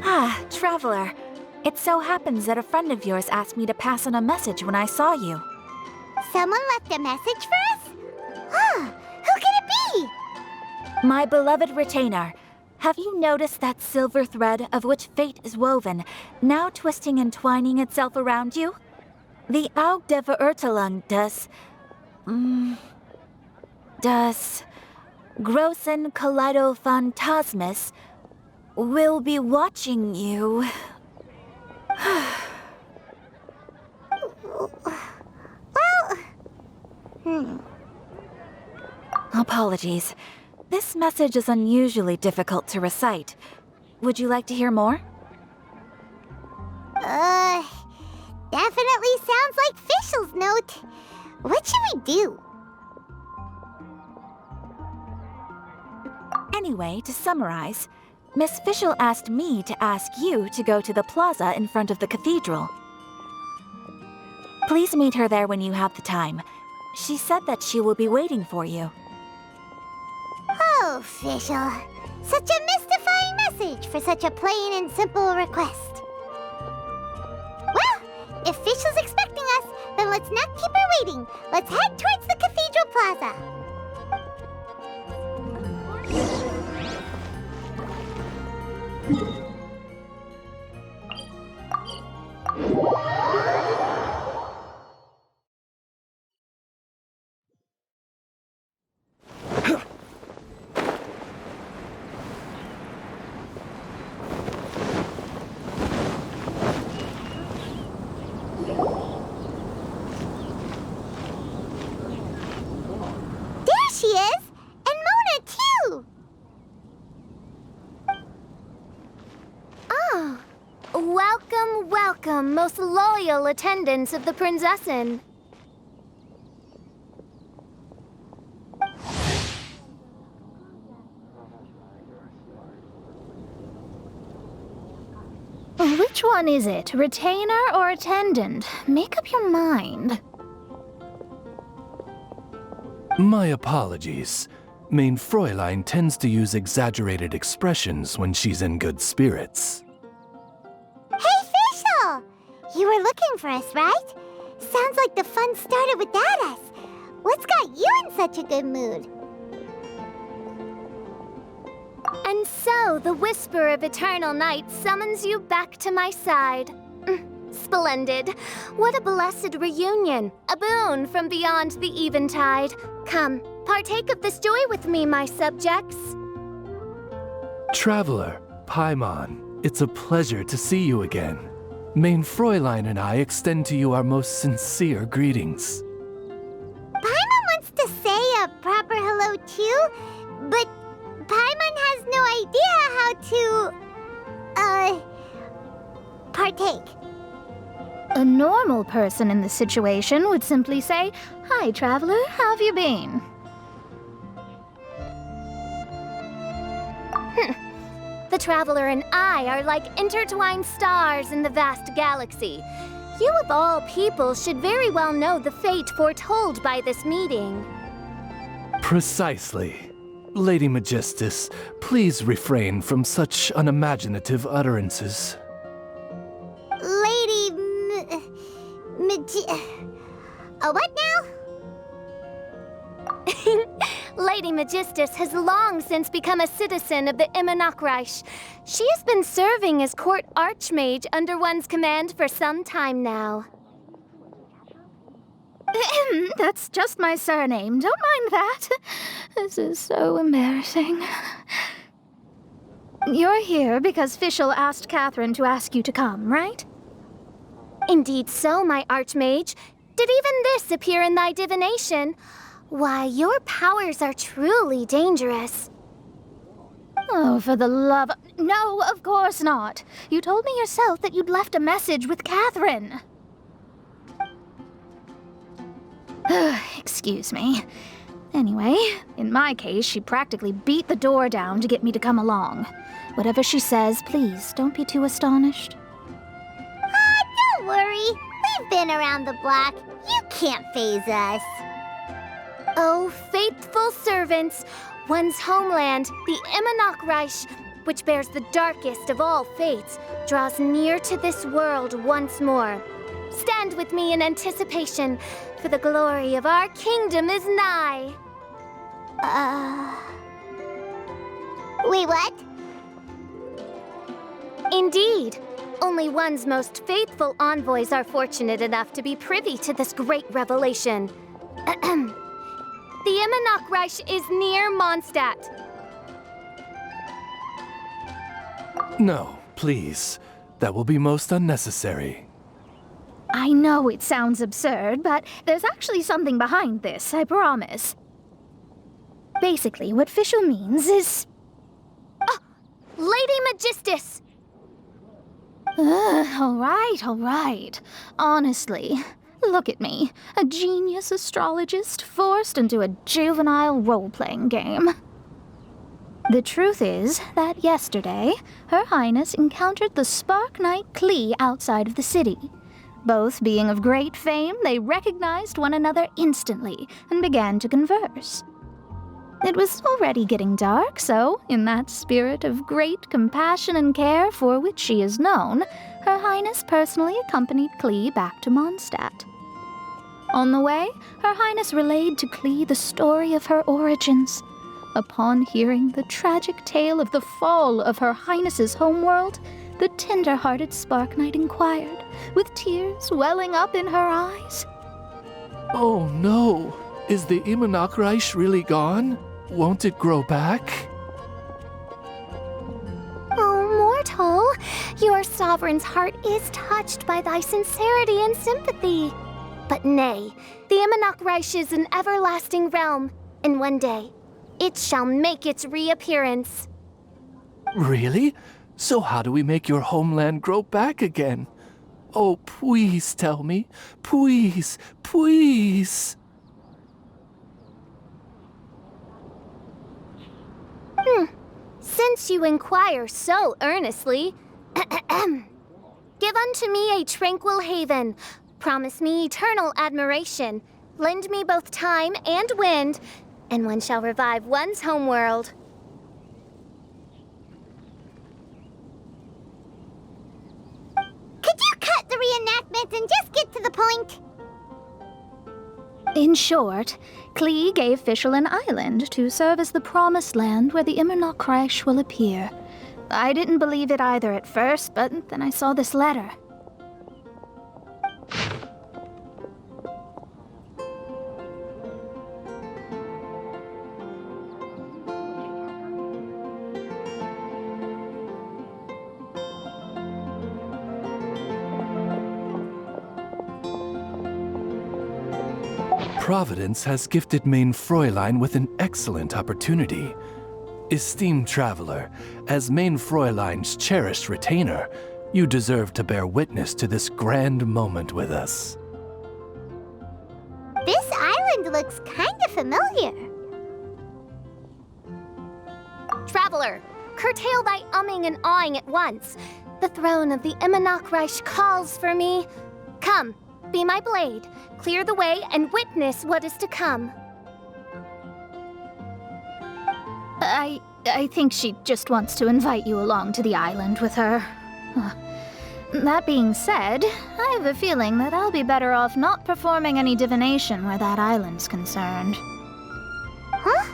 Ah, Traveler. It so happens that a friend of yours asked me to pass on a message when I saw you. Someone left a message for us? Huh, who could it be? My beloved retainer. Have you noticed that silver thread of which fate is woven, now twisting and twining itself around you? The Aug der Verurteilung das Großen Kaleido-Phantasmus will be watching you. Apologies. This message is unusually difficult to recite. Would you like to hear more? Definitely sounds like Fischl's note. What should we do? Anyway, to summarize, Miss Fischl asked me to ask you to go to the plaza in front of the cathedral. Please meet her there when you have the time. She said that she will be waiting for you. Oh, Fischl. Such a mystifying message for such a plain and simple request. Well, if Fischl's expecting us, then let's not keep her waiting. Let's head towards the cathedral plaza. There she is! And Mona, too! Oh, welcome, welcome, most loyal attendants of the Prinzessin. Which one is it, retainer or attendant? Make up your mind. My apologies. Mein Fräulein tends to use exaggerated expressions when she's in good spirits. Hey, Fischl! You were looking for us, right? Sounds like the fun started without us. What's got you in such a good mood? And so, the whisper of eternal night summons you back to my side. Splendid. What a blessed reunion. A boon from beyond the eventide. Come, partake of this joy with me, my subjects. Traveler, Paimon, it's a pleasure to see you again. Mein Fräulein and I extend to you our most sincere greetings. Paimon wants to say a proper hello too, but Paimon has no idea how to, partake. A normal person in this situation would simply say, "Hi, traveler, how have you been?" The Traveler and I are like intertwined stars in the vast galaxy. You of all people should very well know the fate foretold by this meeting. Precisely. Lady Magistus, please refrain from such unimaginative utterances. Lady what now? Lady Magistus has long since become a citizen of the Immonachreich. She has been serving as court archmage under one's command for some time now. That's just my surname. Don't mind that. This is so embarrassing. You're here because Fischl asked Catherine to ask you to come, right? Indeed so, my archmage. Did even this appear in thy divination? Why, your powers are truly dangerous. Oh, for the love... No, of course not. You told me yourself that you'd left a message with Catherine. Excuse me. Anyway, in my case, she practically beat the door down to get me to come along. Whatever she says, please, don't be too astonished. Don't worry. We've been around the block. You can't faze us. Oh, faithful servants, one's homeland, the Imanok Reich, which bears the darkest of all fates, draws near to this world once more. Stand with me in anticipation, for the glory of our kingdom is nigh. Wait, what? Indeed. Only one's most faithful envoys are fortunate enough to be privy to this great revelation. The Imanok Reich is near Mondstadt. No, please. That will be most unnecessary. I know it sounds absurd, but there's actually something behind this, I promise. Basically, what Fischl means is... Lady Magistus! All right. Honestly, look at me. A genius astrologist forced into a juvenile role-playing game. The truth is that yesterday, Her Highness encountered the Spark Knight Klee outside of the city. Both being of great fame, they recognized one another instantly and began to converse. It was already getting dark, so, in that spirit of great compassion and care for which she is known, Her Highness personally accompanied Klee back to Mondstadt. On the way, Her Highness relayed to Klee the story of her origins. Upon hearing the tragic tale of the fall of Her Highness's homeworld, the tender-hearted Spark Knight inquired, with tears welling up in her eyes. Oh no! Is the Imanok Reich really gone? Won't it grow back? Oh, mortal, your sovereign's heart is touched by thy sincerity and sympathy. But nay, the Imanok Reich is an everlasting realm, and one day, it shall make its reappearance. Really? So how do we make your homeland grow back again? Oh, please tell me. Please, please. Since you inquire so earnestly, give unto me a tranquil haven. Promise me eternal admiration. Lend me both time and wind, and one shall revive one's homeworld. Could you cut the reenactment and just get to the point? In short, Klee gave Fischl an island to serve as the promised land where the Imanok Reich will appear. I didn't believe it either at first, but then I saw this letter. Providence has gifted Main Fräulein with an excellent opportunity. Esteemed traveler, as Main Fräulein's cherished retainer, you deserve to bear witness to this grand moment with us. This island looks kinda familiar. Traveler, curtail thy umming and awing at once. The throne of the Imanok Reich calls for me. Come, be my blade, clear the way, and witness what is to come. I think she just wants to invite you along to the island with her. That being said, I have a feeling that I'll be better off not performing any divination where that island's concerned. Huh?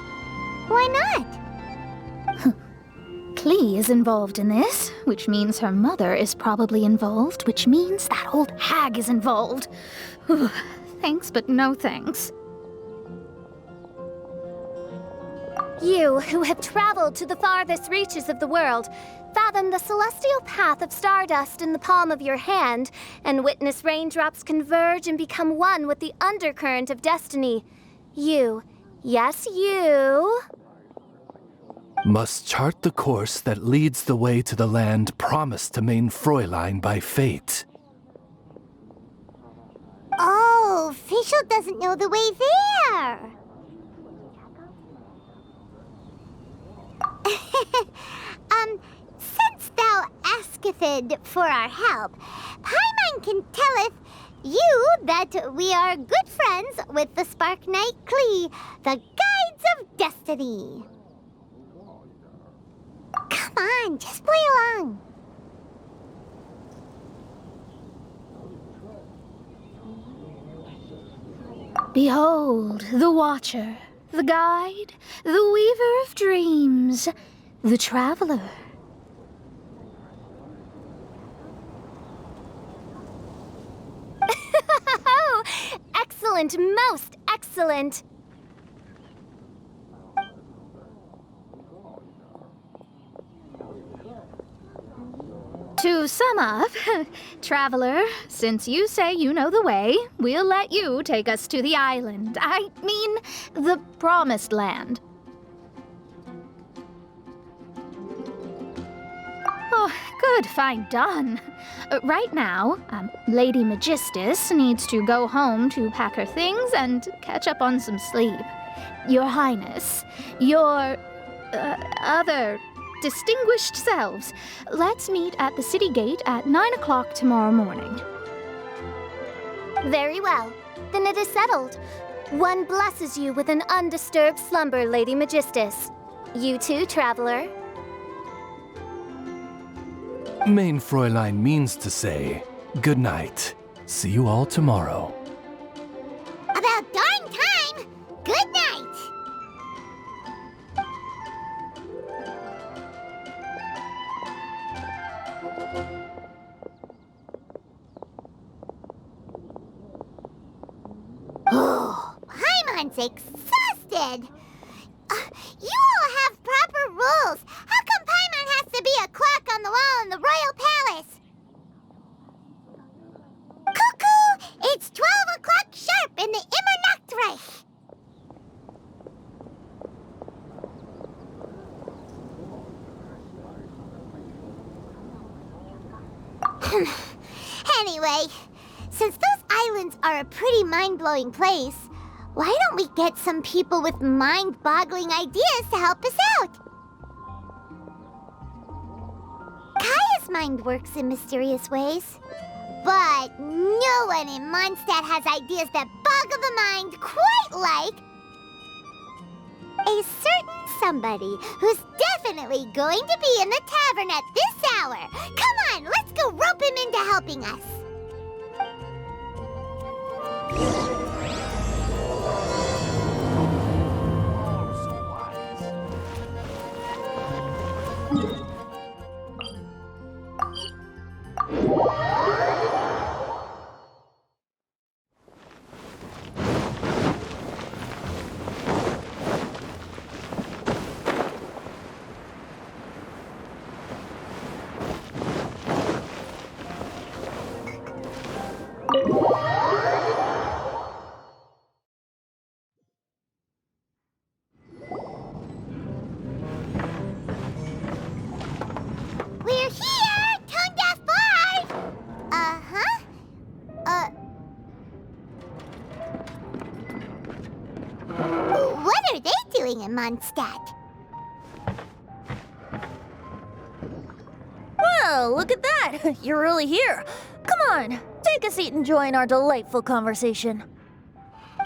Why not? Klee is involved in this, which means her mother is probably involved, which means that old hag is involved. Thanks, but no thanks. You, who have traveled to the farthest reaches of the world, fathom the celestial path of stardust in the palm of your hand, and witness raindrops converge and become one with the undercurrent of destiny. You, yes, you... must chart the course that leads the way to the land promised to Main Fräulein by fate. Oh, Fischl doesn't know the way there. Since thou asketh for our help, Paimon can telleth you that we are good friends with the Spark Knight Klee, the guide of destiny. Come on, just play along. Behold, the Watcher, the Guide, the Weaver of Dreams, the Traveler. Excellent, most excellent. To sum up, Traveler, since you say you know the way, we'll let you take us to the island. I mean, the Promised Land. Oh, good, fine, done. Right now, Lady Magistus needs to go home to pack her things and catch up on some sleep. Your Highness, your other distinguished selves, let's meet at the city gate at 9 o'clock tomorrow morning. Very well. Then it is settled. One blesses you with an undisturbed slumber, Lady Magistus. You too, Traveler. Main Fräulein means to say, good night. See you all tomorrow. About darn time! Good night! Oh, Paimon's exhausted! You all have proper rules. How come Paimon has to be a clock on the wall in the royal palace? Cuckoo! It's 12 o'clock sharp in the Immernachtreich. Anyway, since those islands are a pretty mind-blowing place, why don't we get some people with mind-boggling ideas to help us out? Kaya's mind works in mysterious ways, but no one in Mondstadt has ideas that boggle the mind quite like a certain somebody who's definitely going to be in the tavern at this hour. Come on, let's go rope him into helping us. We're here, tone-deaf bard! What are they doing in Mondstadt? Well, look at that! You're really here. Come on, take a seat and join our delightful conversation.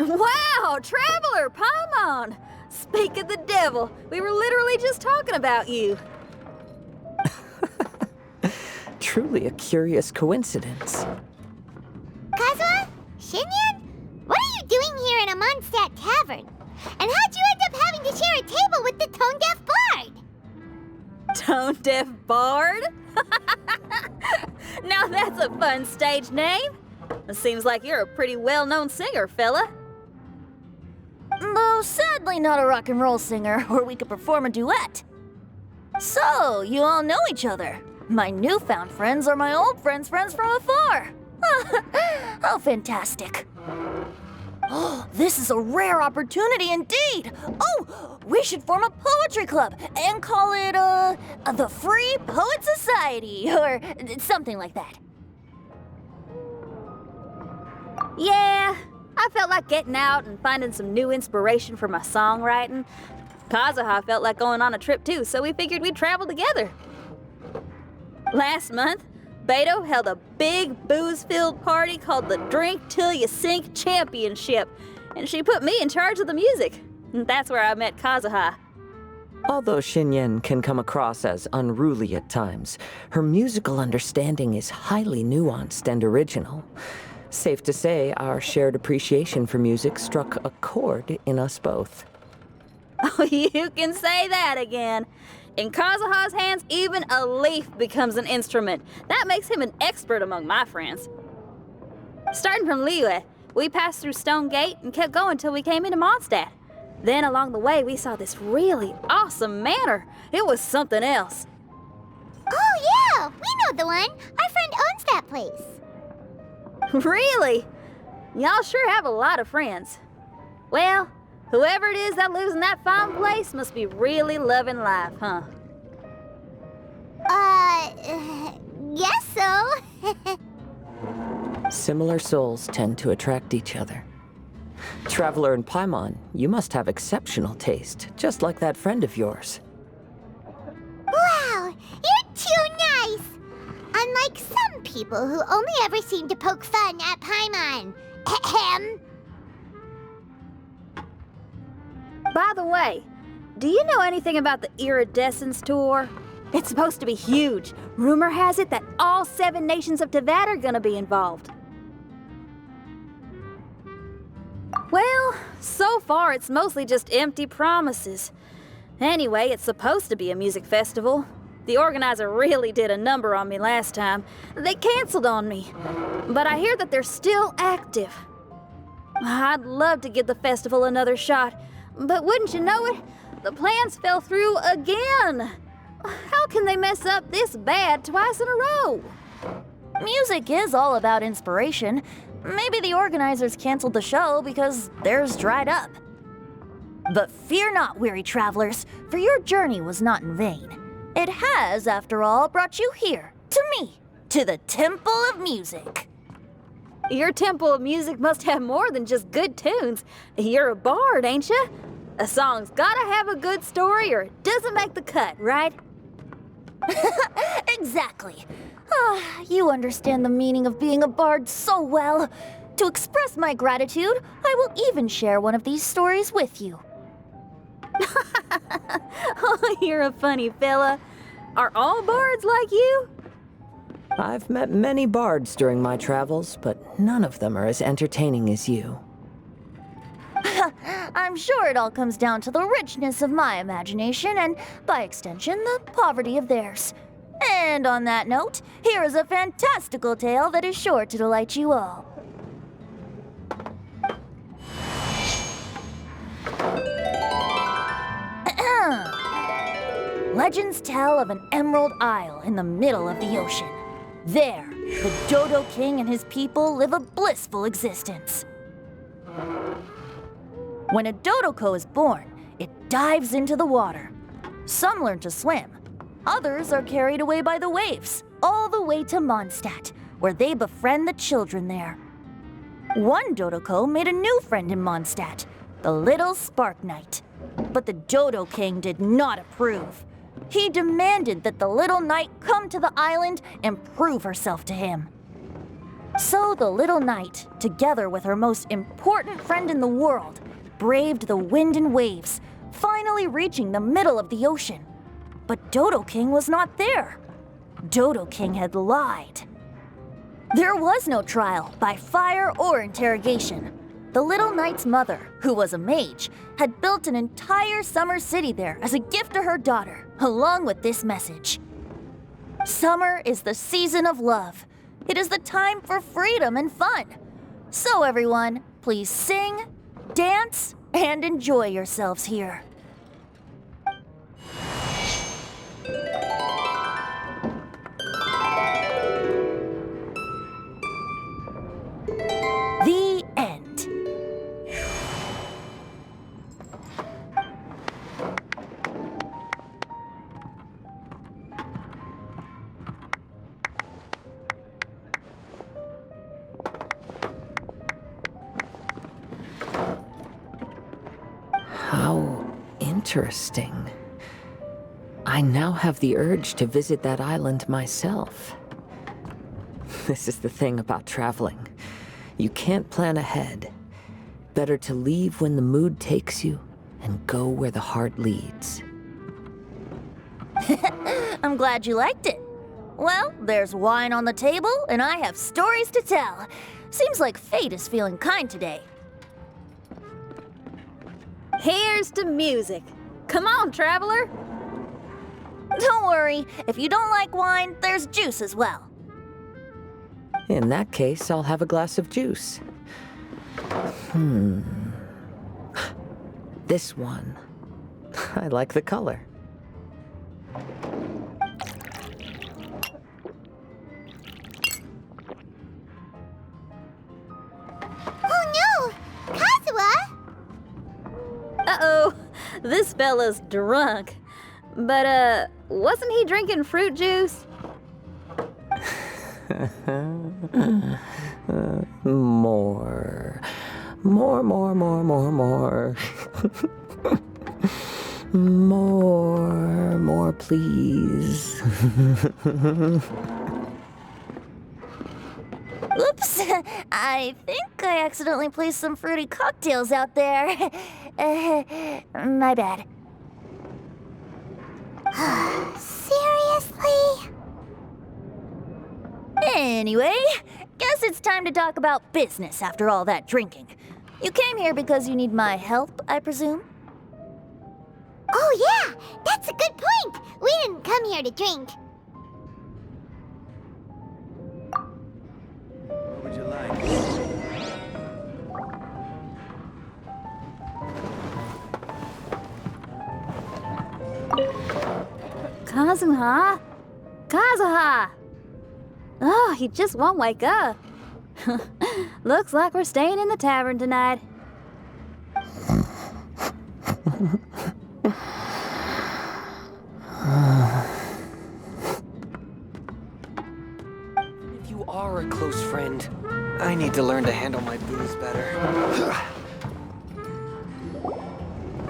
Wow, Traveler, Paimon! Speak of the devil, we were literally just talking about you. Truly a curious coincidence. Kazuha? Shinyan? What are you doing here in a Mondstadt tavern? And how'd you end up having to share a table with the tone-deaf bard? Tone-deaf bard? Now that's a fun stage name. It seems like you're a pretty well-known singer, fella. Though sadly not a rock and roll singer, or we could perform a duet. So, you all know each other. My newfound friends are my old friends' friends from afar. How fantastic. Oh, this is a rare opportunity indeed. Oh, we should form a poetry club and call it, the Free Poet Society, or something like that. Yeah, I felt like getting out and finding some new inspiration for my songwriting. Kazuha felt like going on a trip too, so we figured we'd travel together. Last month, Beto held a big booze-filled party called the Drink Till You Sink Championship, and she put me in charge of the music. That's where I met Kazuha. Although Xinyan can come across as unruly at times, her musical understanding is highly nuanced and original. Safe to say, our shared appreciation for music struck a chord in us both. Oh, you can say that again. In Kazuha's hands, even a leaf becomes an instrument. That makes him an expert among my friends. Starting from Liyue, we passed through Stone Gate and kept going till we came into Mondstadt. Then along the way, we saw this really awesome manor. It was something else. Oh, yeah! We know the one! Our friend owns that place. Really? Y'all sure have a lot of friends. Well, whoever it is that lives in that fine place must be really loving life, huh? Guess so. Similar souls tend to attract each other. Traveler in Paimon, you must have exceptional taste, just like that friend of yours. Wow, you're too nice! Unlike some people who only ever seem to poke fun at Paimon. Ahem. By the way, do you know anything about the Iridescence tour? It's supposed to be huge. Rumor has it that all 7 nations of Tevat are gonna be involved. Well, so far it's mostly just empty promises. Anyway, it's supposed to be a music festival. The organizer really did a number on me last time. They canceled on me. But I hear that they're still active. I'd love to give the festival another shot. But wouldn't you know it, the plans fell through again. How can they mess up this bad twice in a row? Music is all about inspiration. Maybe the organizers canceled the show because theirs dried up. But fear not, weary travelers, for your journey was not in vain. It has, after all, brought you here, to me, to the Temple of Music. Your Temple of Music must have more than just good tunes. You're a bard, ain't ya? A song's gotta have a good story or it doesn't make the cut, right? Exactly. You understand the meaning of being a bard so well. To express my gratitude, I will even share one of these stories with you. Oh, you're a funny fella. Are all bards like you? I've met many bards during my travels, but none of them are as entertaining as you. I'm sure it all comes down to the richness of my imagination and, by extension, the poverty of theirs. And on that note, here is a fantastical tale that is sure to delight you all. Legends tell of an emerald isle in the middle of the ocean. There, the Dodo King and his people live a blissful existence. When a Dodoko is born, it dives into the water. Some learn to swim. Others are carried away by the waves, all the way to Mondstadt, where they befriend the children there. One Dodoko made a new friend in Mondstadt, the little Spark Knight. But the Dodo King did not approve. He demanded that the little knight come to the island and prove herself to him. So the little knight, together with her most important friend in the world, braved the wind and waves, finally reaching the middle of the ocean. But Dodo King was not there. Dodo King had lied. There was no trial by fire or interrogation. The little knight's mother, who was a mage, had built an entire summer city there as a gift to her daughter, along with this message. Summer is the season of love. It is the time for freedom and fun. So everyone, please sing, dance, and enjoy yourselves here. The end. How interesting. I now have the urge to visit that island myself. This is the thing about traveling. You can't plan ahead. Better to leave when the mood takes you and go where the heart leads. I'm glad you liked it. Well, there's wine on the table, and I have stories to tell. Seems like fate is feeling kind today. Here's to music. Come on, traveler. Don't worry, if you don't like wine, there's juice as well. In that case, I'll have a glass of juice. This one. I like the color. Oh no! Kazuha! Uh-oh, this fella's drunk. But, wasn't he drinking fruit juice? More, more, please. Oops, I think I accidentally placed some fruity cocktails out there. My bad. Seriously? Anyway, guess it's time to talk about business after all that drinking. You came here because you need my help, I presume? Oh yeah, that's a good point. We didn't come here to drink. What would you like? Kazuha? Kazuha! Oh, he just won't wake up. Looks like we're staying in the tavern tonight. If you are a close friend, I need to learn to handle my booze better.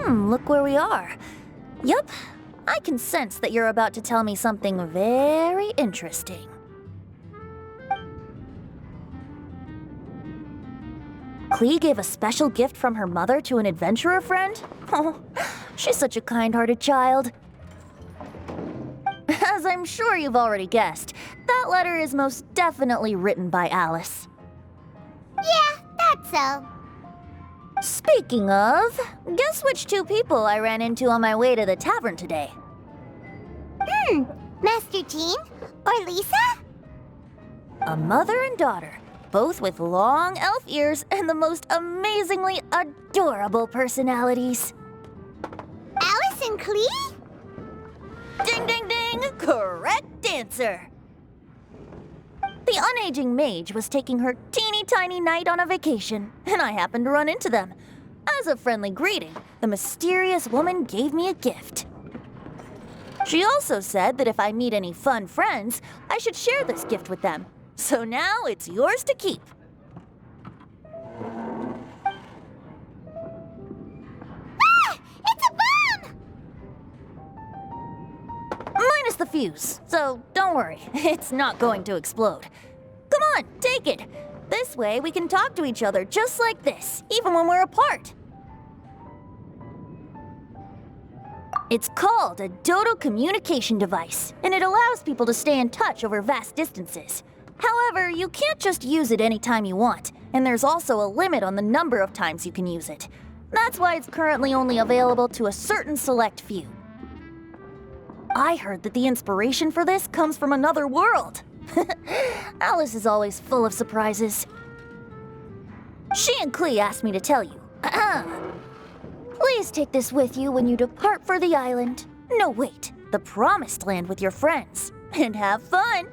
Look where we are. Yup, I can sense that you're about to tell me something very interesting. Klee gave a special gift from her mother to an adventurer friend? Oh, she's such a kind-hearted child. As I'm sure you've already guessed, that letter is most definitely written by Alice. Yeah, that's so. Speaking of, guess which two people I ran into on my way to the tavern today? Master Jean? Or Lisa? A mother and daughter, both with long elf ears and the most amazingly adorable personalities. Alice and Klee? Ding, ding, ding! Correct answer! The unaging mage was taking her teeny tiny knight on a vacation, and I happened to run into them. As a friendly greeting, the mysterious woman gave me a gift. She also said that if I meet any fun friends, I should share this gift with them. So now it's yours to keep. Ah! It's a bomb! Minus the fuse, so don't worry, it's not going to explode. Come on, take it. This way we can talk to each other just like this, even when we're apart. It's called a Dodo communication device, and it allows people to stay in touch over vast distances. However, you can't just use it anytime you want, and there's also a limit on the number of times you can use it. That's why it's currently only available to a certain select few. I heard that the inspiration for this comes from another world. Alice is always full of surprises. She and Klee asked me to tell you. Please take this with you when you depart for the island. No, wait, the Promised Land with your friends. And have fun.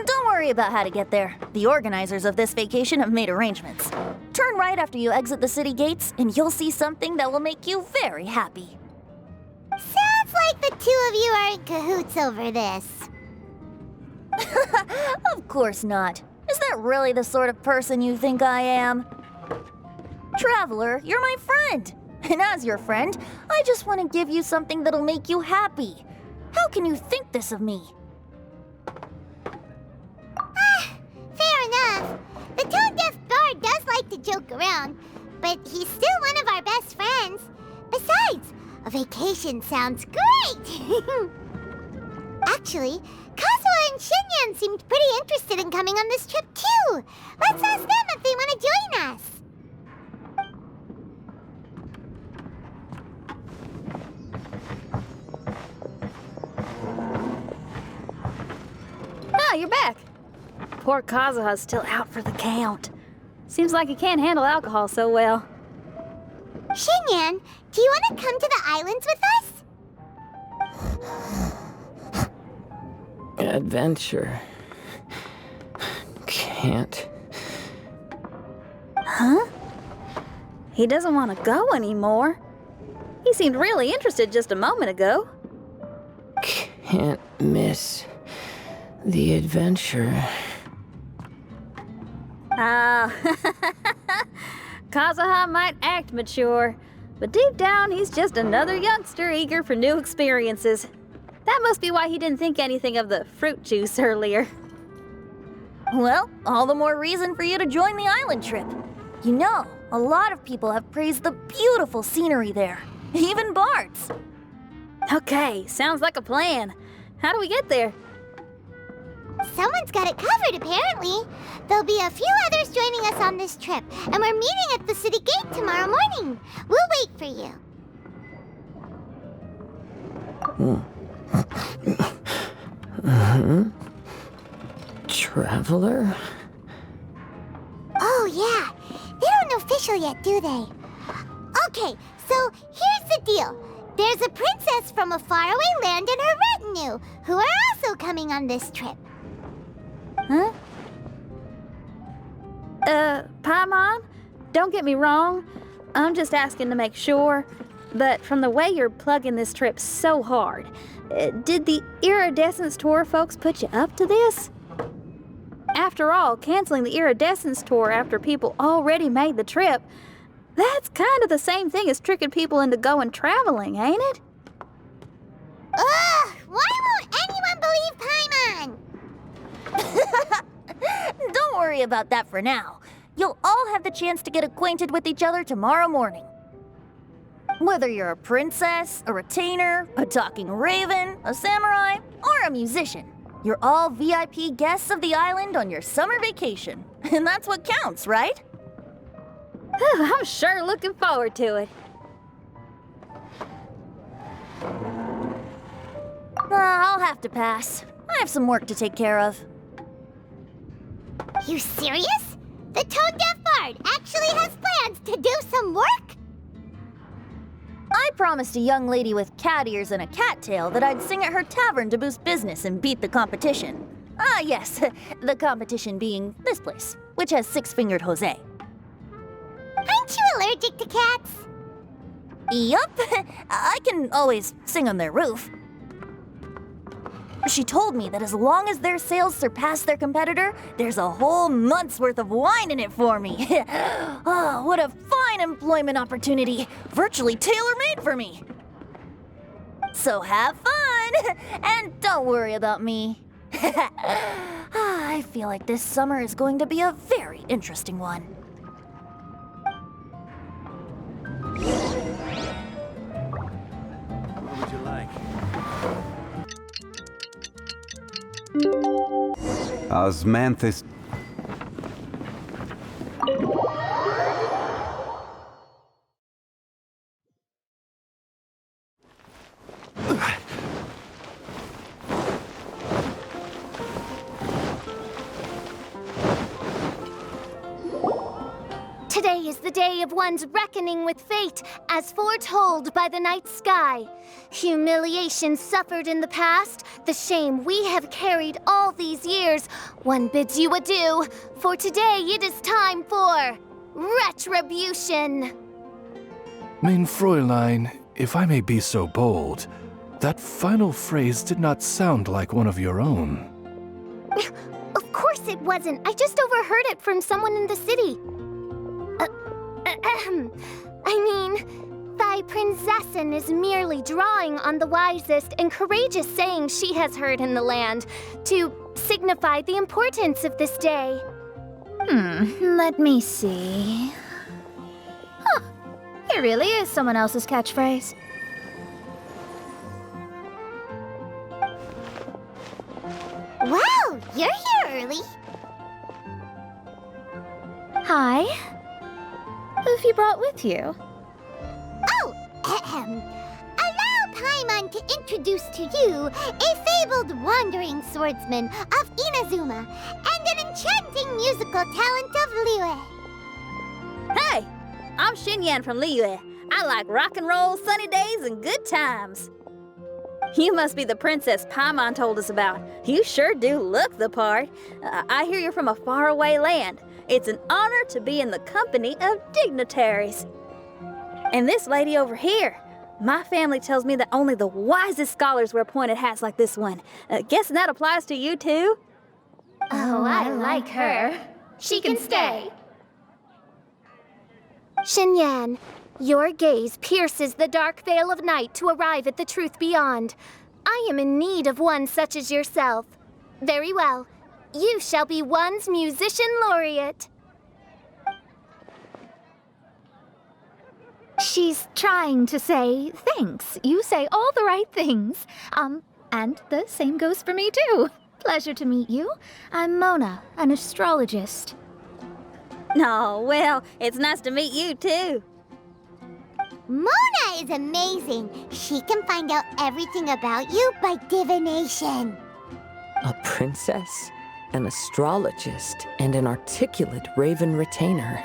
Don't worry about how to get there. The organizers of this vacation have made arrangements. Turn right after you exit the city gates, and you'll see something that will make you very happy. Sounds like the two of you are in cahoots over this. Of course not. Is that really the sort of person you think I am? Traveler, you're my friend. And as your friend, I just want to give you something that'll make you happy. How can you think this of me? Fair enough. The tone-deaf bard does like to joke around, but he's still one of our best friends. Besides, a vacation sounds great! Actually, Kazuha and Shinyan seemed pretty interested in coming on this trip too. Let's ask them if they want to join us. Ah, you're back. Poor Kazuha's still out for the count. Seems like he can't handle alcohol so well. Shinyan, do you want to come to the islands with us? Adventure. Can't. Huh? He doesn't want to go anymore. He seemed really interested just a moment ago. Can't miss the adventure. Ah, Kazuha might act mature, but deep down he's just another youngster eager for new experiences. That must be why he didn't think anything of the fruit juice earlier. Well, all the more reason for you to join the island trip. You know, a lot of people have praised the beautiful scenery there. Even Bart's. Okay, sounds like a plan. How do we get there? Someone's got it covered, apparently. There'll be a few others joining us on this trip, and we're meeting at the city gate tomorrow morning. We'll wait for you. Traveler? Oh, yeah. They aren't official yet, do they? Okay, so here's the deal. There's a princess from a faraway land and her retinue, who are also coming on this trip. Huh? Paimon, don't get me wrong. I'm just asking to make sure. But from the way you're plugging this trip so hard, did the Iridescence Tour folks put you up to this? After all, canceling the Iridescence Tour after people already made the trip, that's kind of the same thing as tricking people into going traveling, ain't it? Ugh! Why won't anyone believe Paimon? Don't worry about that for now. You'll all have the chance to get acquainted with each other tomorrow morning. Whether you're a princess, a retainer, a talking raven, a samurai, or a musician, you're all VIP guests of the island on your summer vacation. And that's what counts, right? I'm sure looking forward to it. I'll have to pass. I have some work to take care of. You serious? The tone-deaf bard actually has plans to do some work? I promised a young lady with cat ears and a cattail that I'd sing at her tavern to boost business and beat the competition. Ah, yes, the competition being this place, which has six-fingered Jose. Aren't you allergic to cats? Yup, I can always sing on their roof. She told me that as long as their sales surpass their competitor, there's a whole month's worth of wine in it for me. Oh, what a fine employment opportunity. Virtually tailor-made for me. So have fun, and don't worry about me. I feel like this summer is going to be a very interesting one. What would you like? Osmanthus. Today is the day of one's reckoning with fate, as foretold by the night sky. Humiliation suffered in the past, the shame we have carried all these years. One bids you adieu, for today it is time for retribution. Mein Fräulein, if I may be so bold, that final phrase did not sound like one of your own. Of course it wasn't. I just overheard it from someone in the city. I mean, thy princessin is merely drawing on the wisest and courageous sayings she has heard in the land to signify the importance of this day. Let me see. Huh, It really is someone else's catchphrase. Wow, you're here early. Hi. Who have you brought with you? Oh, ahem. Allow Paimon to introduce to you a fabled wandering swordsman of Inazuma and an enchanting musical talent of Liyue. Hey, I'm Xinyan from Liyue. I like rock and roll, sunny days, and good times. You must be the princess Paimon told us about. You sure do look the part. I hear you're from a faraway land. It's an honor to be in the company of dignitaries. And this lady over here, my family tells me that only the wisest scholars wear pointed hats like this one. Guessing that applies to you too? Oh, I like her. She can stay. Xinyan, your gaze pierces the dark veil of night to arrive at the truth beyond. I am in need of one such as yourself. Very well. You shall be one's musician laureate. She's trying to say thanks. You say all the right things. And the same goes for me too. Pleasure to meet you. I'm Mona, an astrologist. No, well, it's nice to meet you too. Mona is amazing. She can find out everything about you by divination. A princess, an astrologist, and an articulate raven retainer.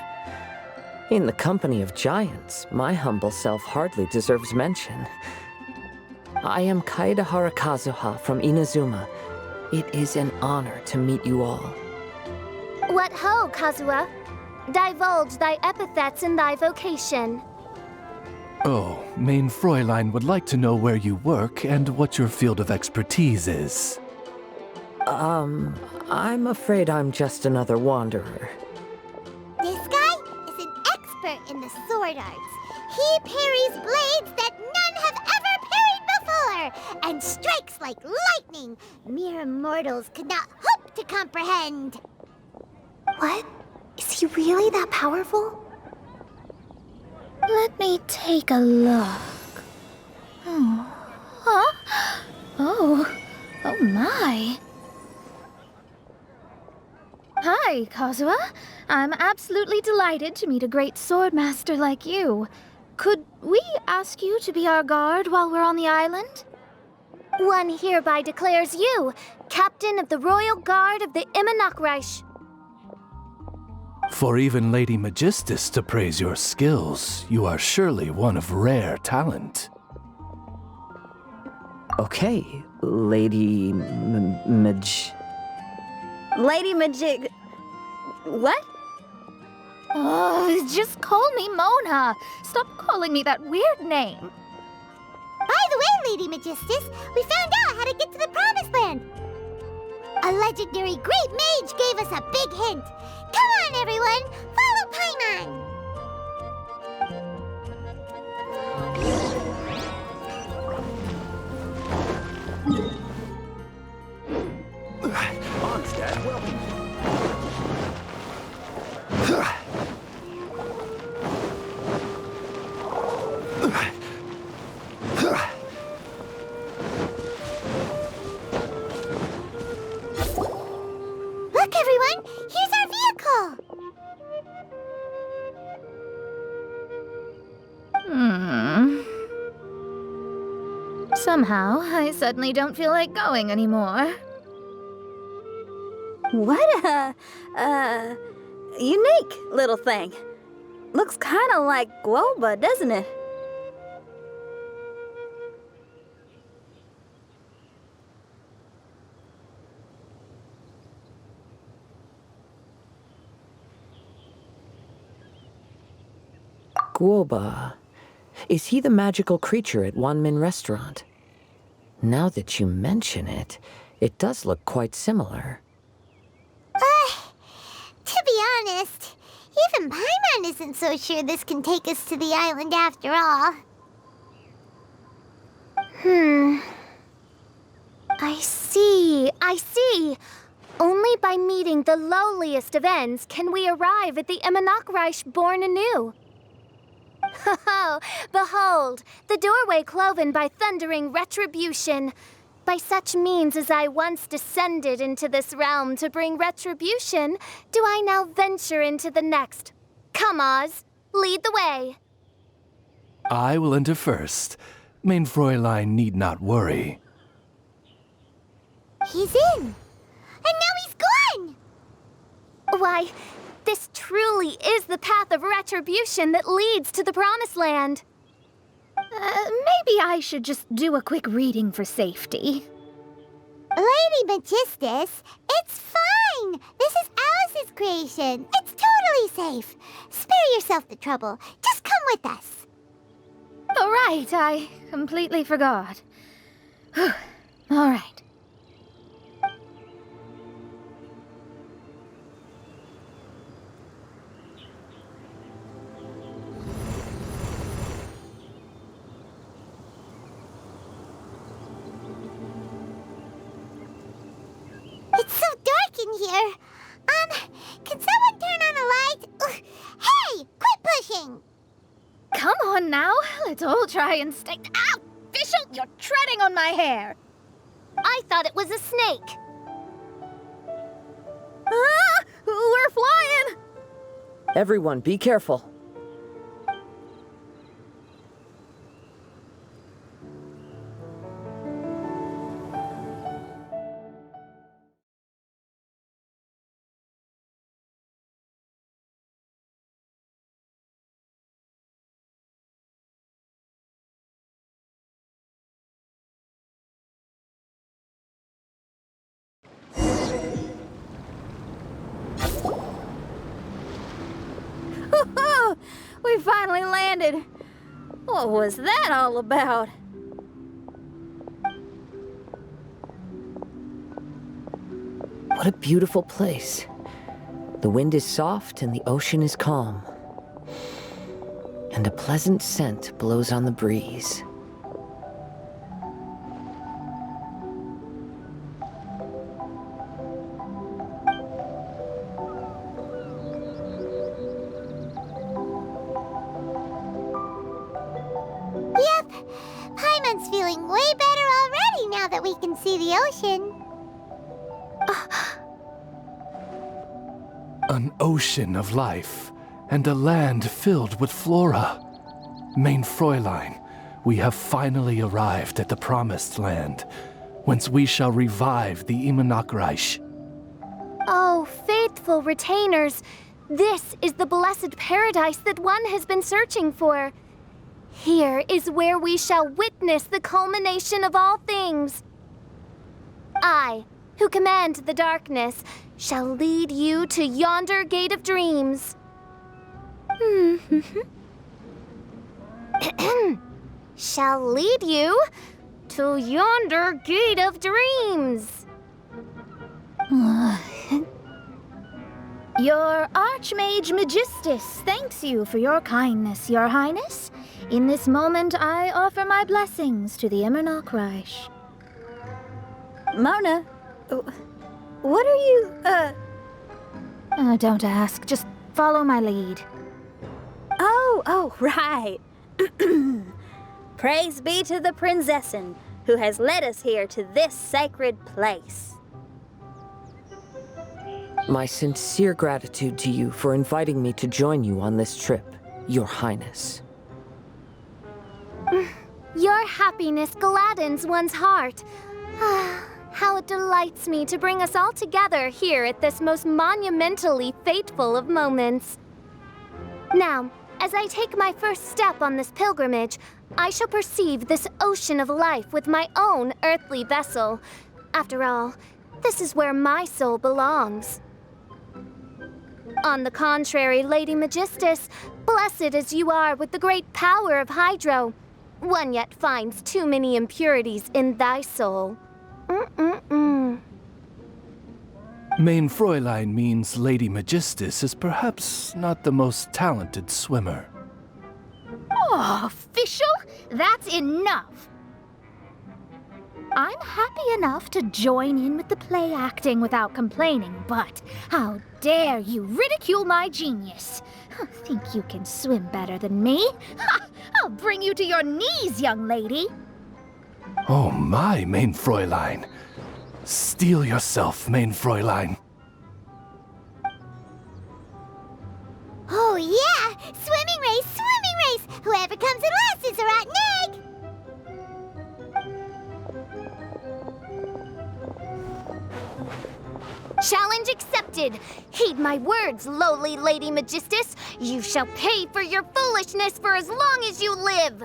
In the company of giants, my humble self hardly deserves mention. I am Kaida Harakazuha from Inazuma. It is an honor to meet you all. What ho, Kazuha? Divulge thy epithets and thy vocation. Oh, Main Fräulein would like to know where you work and what your field of expertise is. I'm afraid I'm just another wanderer. This guy is an expert in the sword arts. He parries blades that none have ever parried before, and strikes like lightning mere mortals could not hope to comprehend. What? Is he really that powerful? Let me take a look. Oh. Huh? Oh my. Hi, Kazuha. I'm absolutely delighted to meet a great swordmaster like you. Could we ask you to be our guard while we're on the island? One hereby declares you captain of the Royal Guard of the Immanakreich. For even Lady Magistus to praise your skills, you are surely one of rare talent. Okay, Lady Lady Majig... What? Oh, just call me Mona. Stop calling me that weird name. By the way, Lady Magistus, we found out how to get to the Promised Land. A legendary great mage gave us a big hint. Come on, everyone! Follow Paimon! Onstad, welcome. Look, everyone! Here's our vehicle! Somehow, I suddenly don't feel like going anymore. What a, unique little thing. Looks kind of like Guoba, doesn't it? Guoba. Is he the magical creature at Wanmin Restaurant? Now that you mention it, it does look quite similar. To be honest, even Paimon isn't so sure this can take us to the island after all. I see. Only by meeting the lowliest of ends can we arrive at the Immanakreich born anew. Oh, behold, the doorway cloven by thundering retribution. By such means as I once descended into this realm to bring retribution, do I now venture into the next. Come, Oz, lead the way. I will enter first. Main Fräulein need not worry. He's in. And now he's gone. Why, this truly is the path of retribution that leads to the Promised Land. Maybe I should just do a quick reading for safety. Lady Magistus, it's fine. This is Alice's creation. It's totally safe. Spare yourself the trouble. Just come with us. All right, I completely forgot. All right. It's so dark in here. Can someone turn on a light? Ugh. Hey, quit pushing. Come on now, let's all try and stay. Ow! Fischl, you're treading on my hair. I thought it was a snake. Ah! We're flying! Everyone, be careful. We finally landed. What was that all about? What a beautiful place. The wind is soft and the ocean is calm. And a pleasant scent blows on the breeze. Yep. Paimon's feeling way better already now that we can see the ocean. An ocean of life, and a land filled with flora. Main Fräulein, we have finally arrived at the Promised Land, whence we shall revive the Immernachtreich. Oh, faithful retainers, this is the blessed paradise that one has been searching for. Here is where we shall witness the culmination of all things. I, who command the darkness, shall lead you to yonder gate of dreams. Shall lead you to yonder gate of dreams. Your Archmage Magistus thanks you for your kindness, Your Highness. In this moment, I offer my blessings to the Immernachtreich. Mona, what are you, Don't ask, just follow my lead. Oh, right. Praise be to the Prinzessin, who has led us here to this sacred place. My sincere gratitude to you for inviting me to join you on this trip, Your Highness. Your happiness gladdens one's heart. How it delights me to bring us all together here at this most monumentally fateful of moments. Now, as I take my first step on this pilgrimage, I shall perceive this ocean of life with my own earthly vessel. After all, this is where my soul belongs. On the contrary, Lady Magistus, blessed as you are with the great power of Hydro, one yet finds too many impurities in thy soul. Main Fräulein means Lady Magistus is perhaps not the most talented swimmer. Oh, Fischl, that's enough. I'm happy enough to join in with the play acting without complaining, but how dare you ridicule my genius? Think you can swim better than me? Ha! I'll bring you to your knees, young lady. Oh my, main Fräulein. Steel yourself, main Fräulein. Oh yeah! Swimming race! Swimming race! Whoever comes in last is a rotten egg! Challenge accepted. Heed my words, lowly Lady Magistus. You shall pay for your foolishness for as long as you live.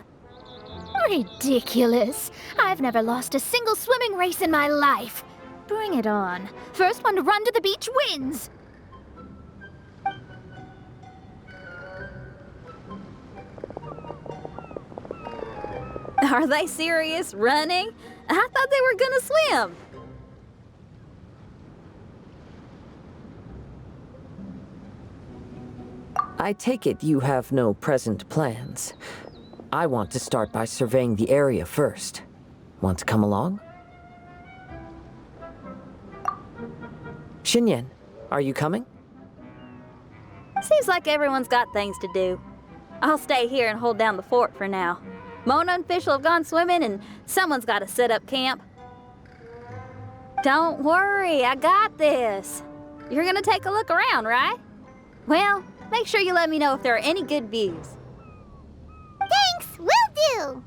Ridiculous. I've never lost a single swimming race in my life. Bring it on. First one to run to the beach wins. Are they serious? Running? I thought they were gonna swim. I take it you have no present plans. I want to start by surveying the area first. Want to come along? Xinyan, are you coming? Seems like everyone's got things to do. I'll stay here and hold down the fort for now. Mona and Fish have gone swimming, and someone's got to set up camp. Don't worry, I got this. You're gonna take a look around, right? Well, make sure you let me know if there are any good views. Thanks, will do!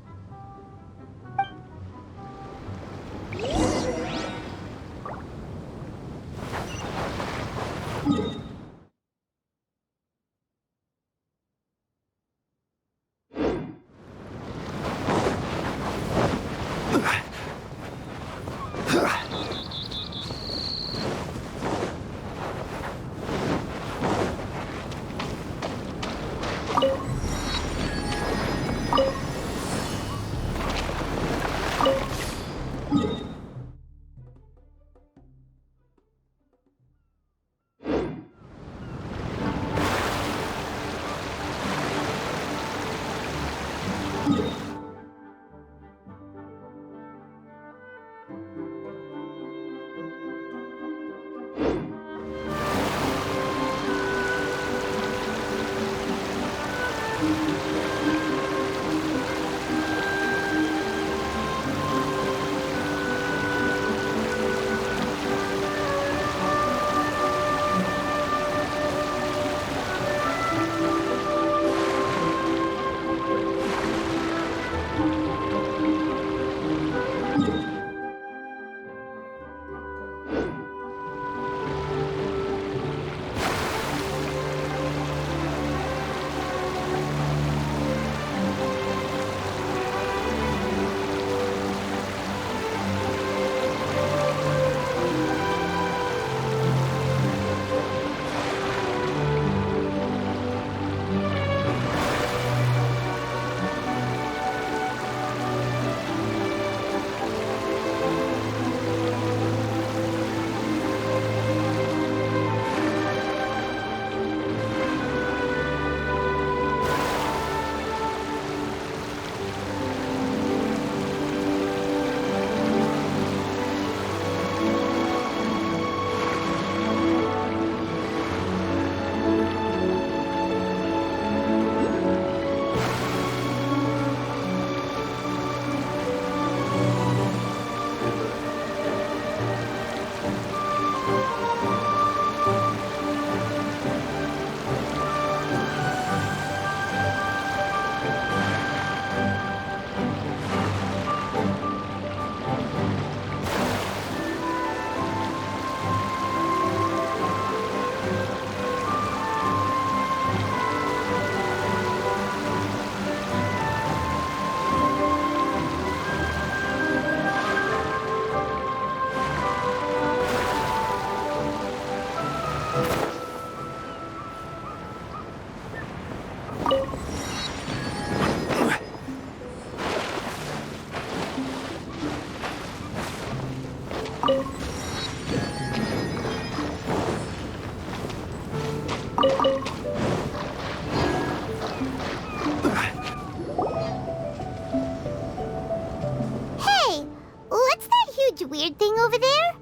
weird thing over there?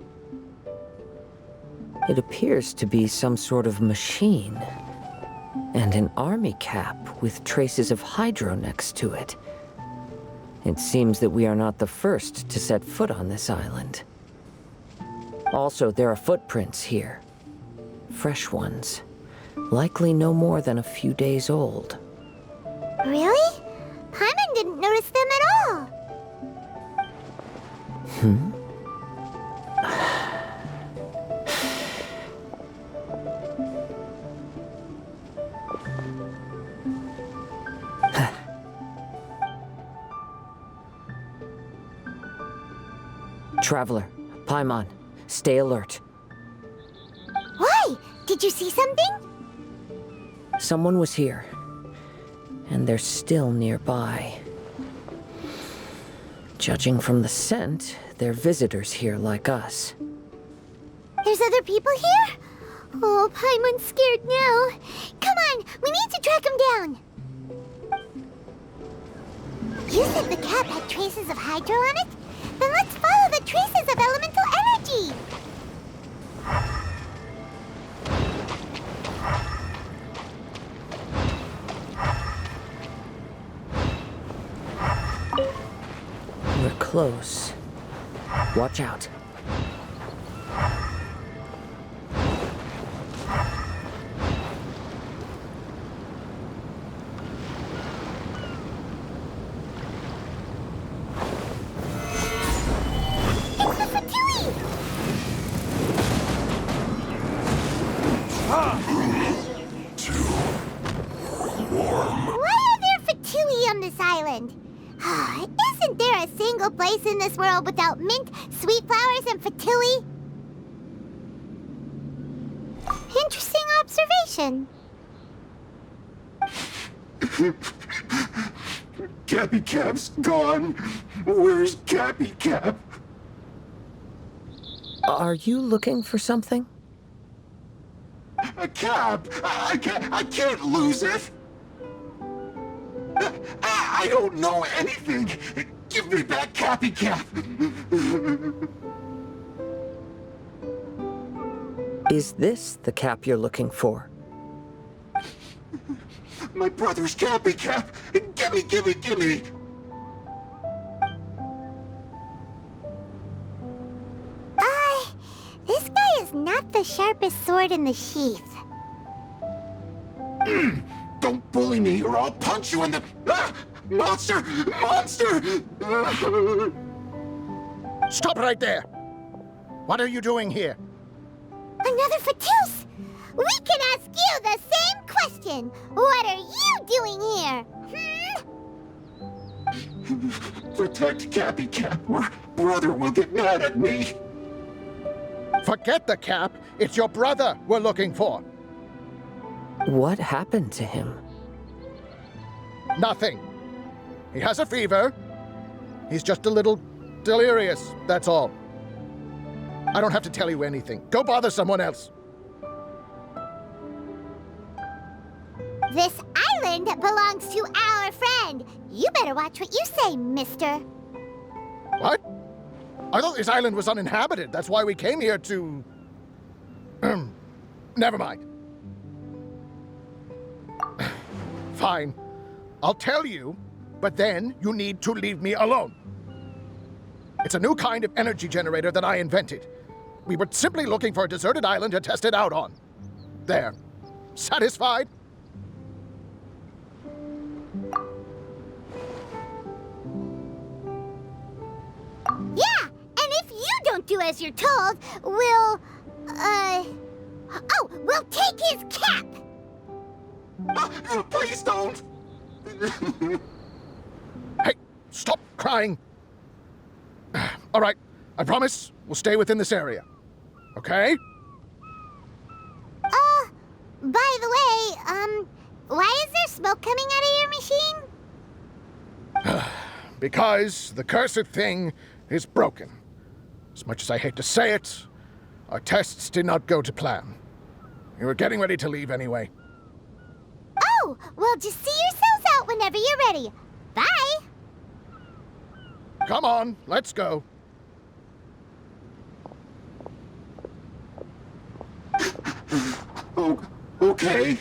It appears to be some sort of machine. And an army cap with traces of hydro next to it. It seems that we are not the first to set foot on this island. Also, there are footprints here. Fresh ones. Likely no more than a few days old. Really? Paimon didn't notice them at all. Traveler, Paimon, stay alert. Why? Did you see something? Someone was here, and they're still nearby. Judging from the scent, they're visitors here like us. There's other people here? Oh, Paimon's scared now. Come on, we need to track him down. You said the cap had traces of hydro on it? Then let's follow the traces of elemental energy. We're close. Watch out. It's the Fatui! Why are there Fatui on this island? Isn't there a single place in this world without mint, sweet flowers, and Fatui? Interesting observation. Cappy Cap's gone. Where's Cappy Cap? Are you looking for something? A cap! I can't lose it! I don't know anything! Give me back Cappy Cap! Is this the cap you're looking for? My brother's Cappy Cap! Gimme, gimme, gimme! This guy is not the sharpest sword in the sheath. Don't bully me or I'll punch you in the... Ah! Monster! Monster! Stop right there! What are you doing here? Another Fatus! We can ask you the same question! What are you doing here? Protect Cappy Cap or brother will get mad at me! Forget the cap. It's your brother we're looking for. What happened to him? Nothing. He has a fever. He's just a little delirious, that's all. I don't have to tell you anything. Go bother someone else. This island belongs to our friend. You better watch what you say, mister. What? I thought this island was uninhabited. That's why we came here to... Never mind. Fine. I'll tell you, but then you need to leave me alone. It's a new kind of energy generator that I invented. We were simply looking for a deserted island to test it out on. There. Satisfied? Yeah, and if you don't do as you're told, we'll take his cap! Please don't! Hey, stop crying. All right, I promise we'll stay within this area. Okay? By the way, why is there smoke coming out of your machine? Because the cursed thing is broken. As much as I hate to say it, our tests did not go to plan. We were getting ready to leave anyway. Oh, well, just see yourselves out whenever you're ready. Bye! Come on, let's go. Oh, okay.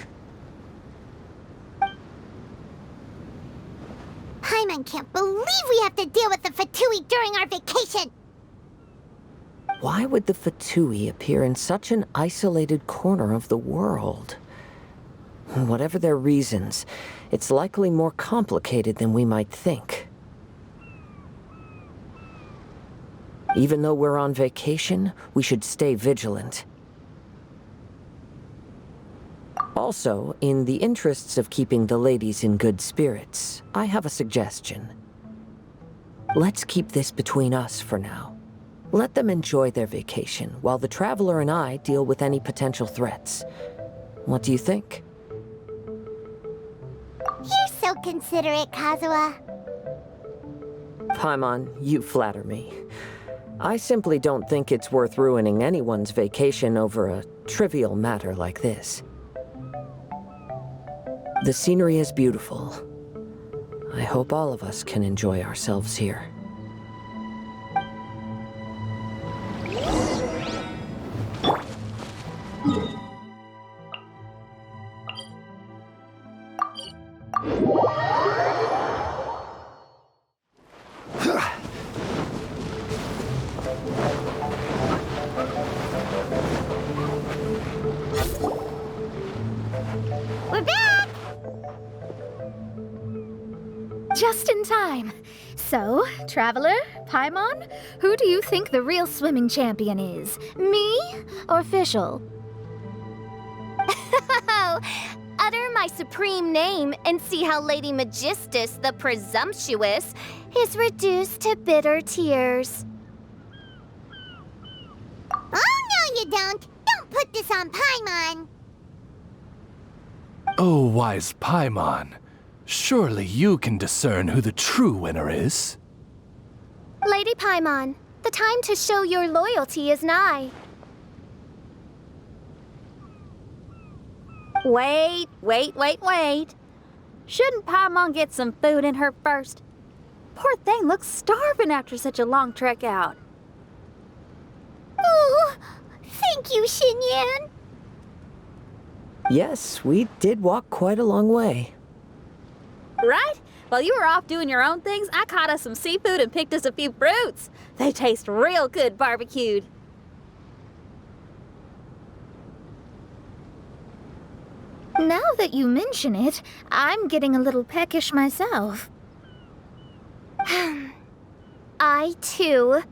Paimon can't believe we have to deal with the Fatui during our vacation! Why would the Fatui appear in such an isolated corner of the world? Whatever their reasons, it's likely more complicated than we might think. Even though we're on vacation, we should stay vigilant. Also, in the interests of keeping the ladies in good spirits, I have a suggestion. Let's keep this between us for now. Let them enjoy their vacation, while the Traveler and I deal with any potential threats. What do you think? You're so considerate, Kazuha. Paimon, you flatter me. I simply don't think it's worth ruining anyone's vacation over a trivial matter like this. The scenery is beautiful. I hope all of us can enjoy ourselves here. We're back! Just in time. So, Traveler, Paimon, who do you think the real swimming champion is? Me or Fischl? Utter my supreme name and see how Lady Magistus the Presumptuous is reduced to bitter tears. Oh, no you don't! Don't put this on Paimon! Oh, wise Paimon. Surely you can discern who the true winner is. Lady Paimon, the time to show your loyalty is nigh. Wait. Shouldn't Paimon get some food in her first? Poor thing looks starving after such a long trek out. Oh, thank you, Xinyan. Yes, we did walk quite a long way. Right? While you were off doing your own things, I caught us some seafood and picked us a few fruits. They taste real good barbecued. Now that you mention it, I'm getting a little peckish myself. I, too.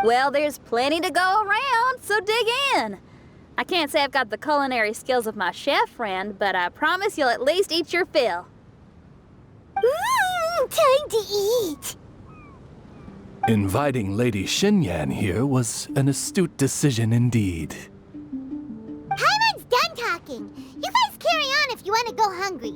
Well, there's plenty to go around, so dig in. I can't say I've got the culinary skills of my chef friend, but I promise you'll at least eat your fill. Time to eat! Inviting Lady Xinyan here was an astute decision indeed. Paimon's done talking. You guys carry on if you want to go hungry.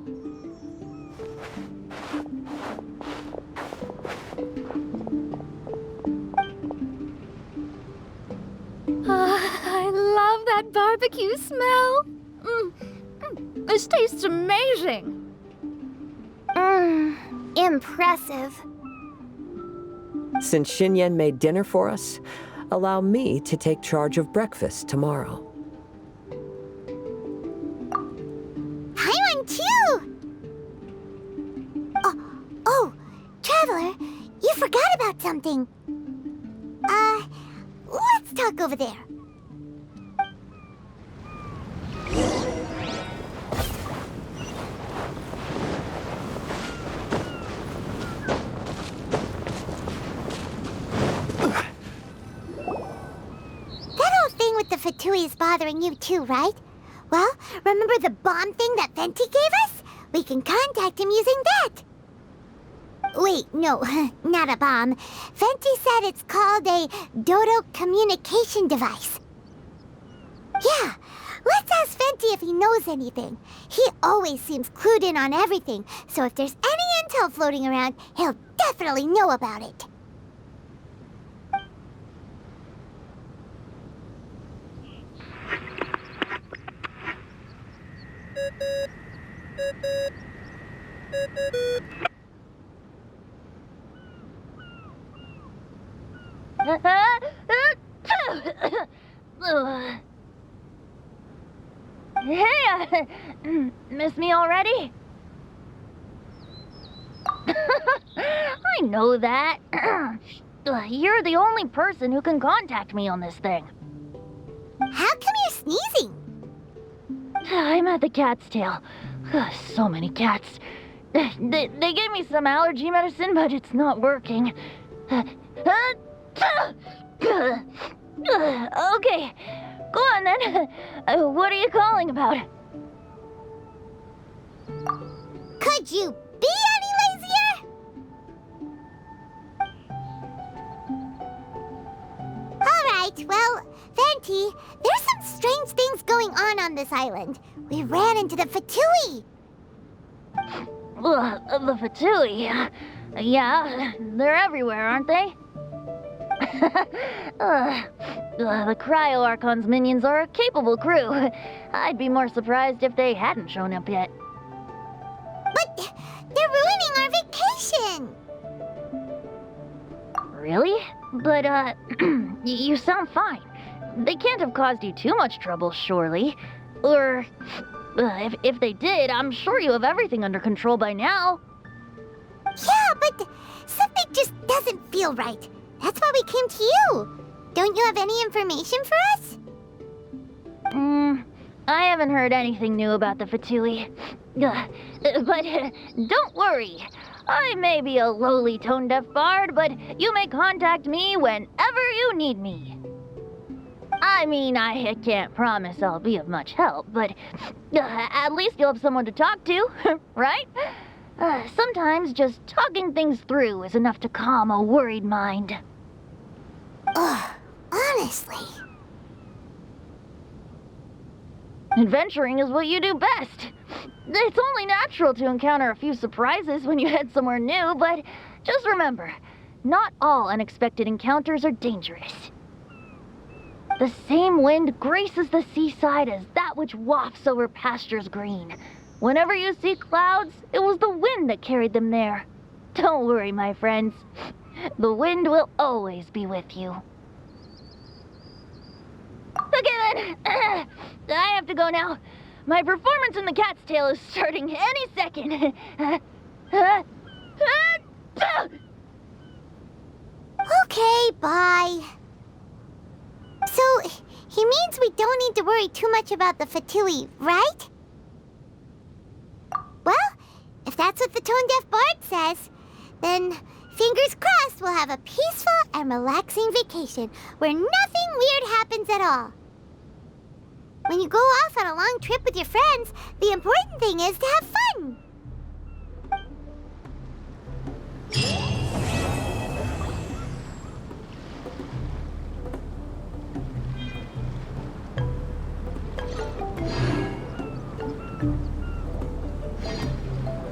I love that barbecue smell. This tastes amazing. Impressive. Since Xinyan made dinner for us, allow me to take charge of breakfast tomorrow. Paimon, too! Oh, Traveler, you forgot about something. Let's talk over there. With the Fatui is bothering you too, right? Well, remember the bomb thing that Venti gave us? We can contact him using that. Wait, no, not a bomb. Venti said it's called a Dodo communication device. Yeah, let's ask Venti if he knows anything. He always seems clued in on everything, so if there's any intel floating around, he'll definitely know about it. Hey, miss me already? I know that. You're the only person who can contact me on this thing. How come you're sneezing? I'm at the cat's tail. So many cats. They gave me some allergy medicine, but it's not working. Okay, go on then. What are you calling about? Could you be any lazier? Alright, well, Venti, there's some strange things going on this island. We ran into the Fatui. The Fatui? Yeah, they're everywhere, aren't they? The Cryo Archon's minions are a capable crew. I'd be more surprised if they hadn't shown up yet. But they're ruining our vacation! Really? But, you sound fine. They can't have caused you too much trouble, surely. Or, if they did, I'm sure you have everything under control by now. Yeah, but something just doesn't feel right. That's why we came to you. Don't you have any information for us? I haven't heard anything new about the Fatui. But don't worry. I may be a lowly tone-deaf bard, but you may contact me whenever you need me. I mean, I can't promise I'll be of much help, but at least you'll have someone to talk to, right? Sometimes just talking things through is enough to calm a worried mind. Ugh, honestly. Adventuring is what you do best. It's only natural to encounter a few surprises when you head somewhere new, but just remember, not all unexpected encounters are dangerous. The same wind graces the seaside as that which wafts over pastures green. Whenever you see clouds, it was the wind that carried them there. Don't worry, my friends. The wind will always be with you. Okay then, I have to go now. My performance in the cat's tail is starting any second. Okay, bye. So, he means we don't need to worry too much about the Fatui, right? Well, if that's what the tone-deaf bard says, then fingers crossed we'll have a peaceful and relaxing vacation where nothing weird happens at all. When you go off on a long trip with your friends, the important thing is to have fun.